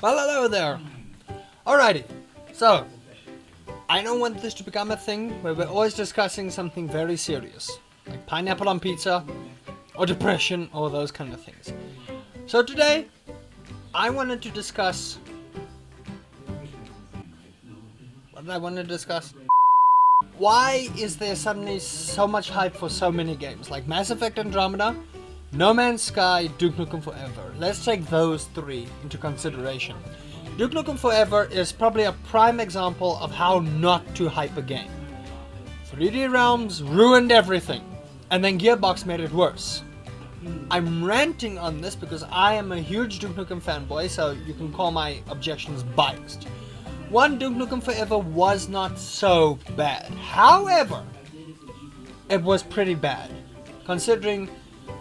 Well, hello there. Alrighty, so I don't want this to become a thing where we're always discussing something very serious, like pineapple on pizza, or depression, or those kind of things. So today, I wanted to discuss... What did I want to discuss? Why is there suddenly so much hype for so many games, like Mass Effect Andromeda, No Man's Sky, Duke Nukem Forever? Let's take those three into consideration. Duke Nukem Forever is probably a prime example of how not to hype a game. 3D Realms ruined everything, and then Gearbox made it worse. I'm ranting on this because I am a huge Duke Nukem fanboy, so you can call my objections biased. One, Duke Nukem Forever was not so bad. However, it was pretty bad. Considering,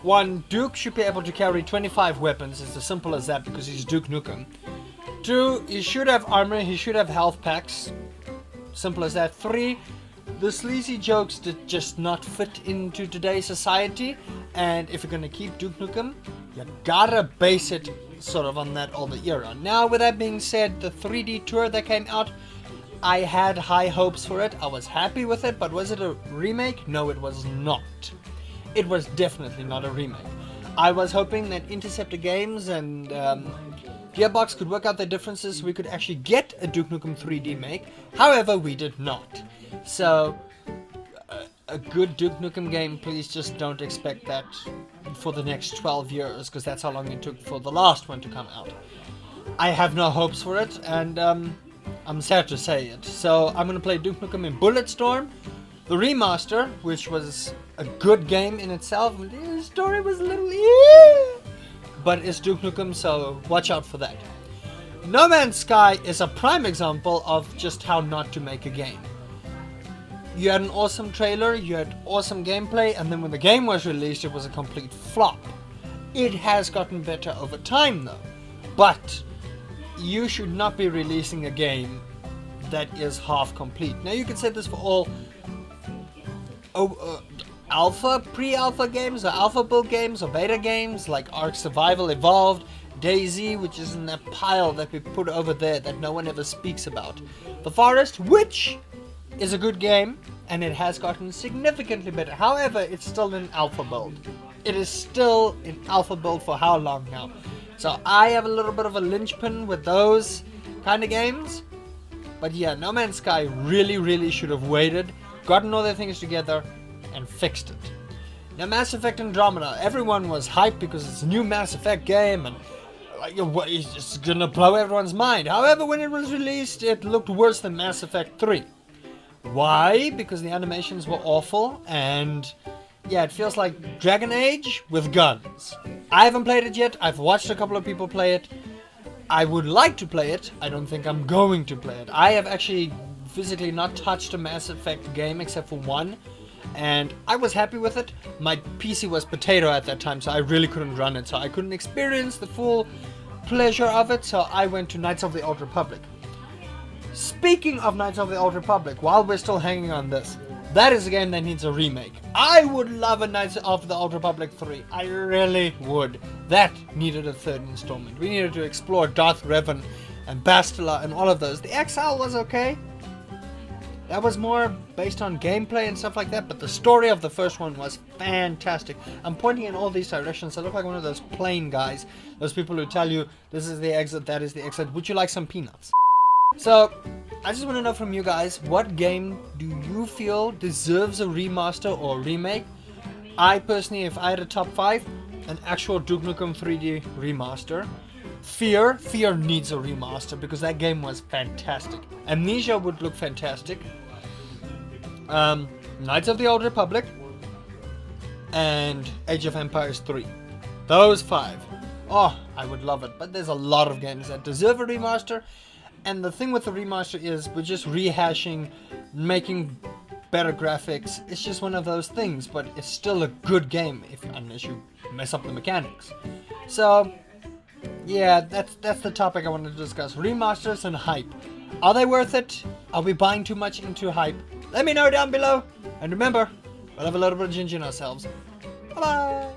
one, Duke should be able to carry 25 weapons, it's as simple as that because he's Duke Nukem. Two, he should have armor, he should have health packs. Simple as that. Three, the sleazy jokes did just not fit into today's society. And if you're gonna keep Duke Nukem, you gotta base it sort of on that older era. Now, with that being said, the 3D tour that came out, I had high hopes for it. I was happy with it, but was it a remake? No, it was not. It was definitely not a remake. I was hoping that Interceptor Games and Gearbox could work out their differences so we could actually get a Duke Nukem 3D make. However, we did not. So, a good Duke Nukem game, please just don't expect that for the next 12 years, because that's how long it took for the last one to come out. I have no hopes for it, and I'm sad to say it. So I'm going to play Duke Nukem in Bulletstorm, the remaster, which was a good game in itself. The story was a little... but it's Duke Nukem, so watch out for that. No Man's Sky is a prime example of just how not to make a game. You had an awesome trailer, you had awesome gameplay, and then when the game was released, it was a complete flop. It has gotten better over time, though. But you should not be releasing a game that is half complete. Now, you could say this for all alpha, pre-alpha games, or alpha build games, or beta games, like Ark Survival Evolved, DayZ, which is in that pile that we put over there that no one ever speaks about. The Forest, which is a good game, and it has gotten significantly better. However, it's still in alpha build. It is still in alpha build for how long now? So I have a little bit of a linchpin with those kind of games. But yeah, No Man's Sky really should have waited, gotten all their things together, and fixed it. Now, Mass Effect Andromeda, everyone was hyped because it's a new Mass Effect game, and it's just gonna blow everyone's mind. However, when it was released, it looked worse than Mass Effect 3. Why? Because the animations were awful, and yeah, it feels like Dragon Age with guns. I haven't played it yet. I've watched a couple of people play it. I would like to play it. I don't think I'm going to play it. I have actually physically not touched a Mass Effect game except for one, and I was happy with it. My PC was potato at that time, so I really couldn't run it, so I couldn't experience the full pleasure of it, so I went to Knights of the Old Republic. Speaking of Knights of the Old Republic, while we're still hanging on this, that is a game that needs a remake. I would love a Knights of the Old Republic 3. I really would. That needed a third installment. We needed to explore Darth Revan and Bastila and all of those. The Exile was okay. That was more based on gameplay and stuff like that, but the story of the first one was fantastic. I'm pointing in all these directions. I look like one of those plane guys. Those people who tell you, this is the exit, that is the exit. Would you like some peanuts? So, I just want to know from you guys, what game do you feel deserves a remaster or remake? I personally, if I had a top 5, an actual Duke Nukem 3D remaster. Fear needs a remaster because that game was fantastic. Amnesia would look fantastic. Knights of the Old Republic and Age of Empires 3. Those 5. Oh, I would love it. But there's a lot of games that deserve a remaster. And the thing with the remaster is we're just rehashing, making better graphics. It's just one of those things, but it's still a good game unless you mess up the mechanics. So, yeah, that's the topic I wanted to discuss. Remasters and hype. Are they worth it? Are we buying too much into hype? Let me know down below. And remember, we'll have a little bit of ginger in ourselves. Bye-bye.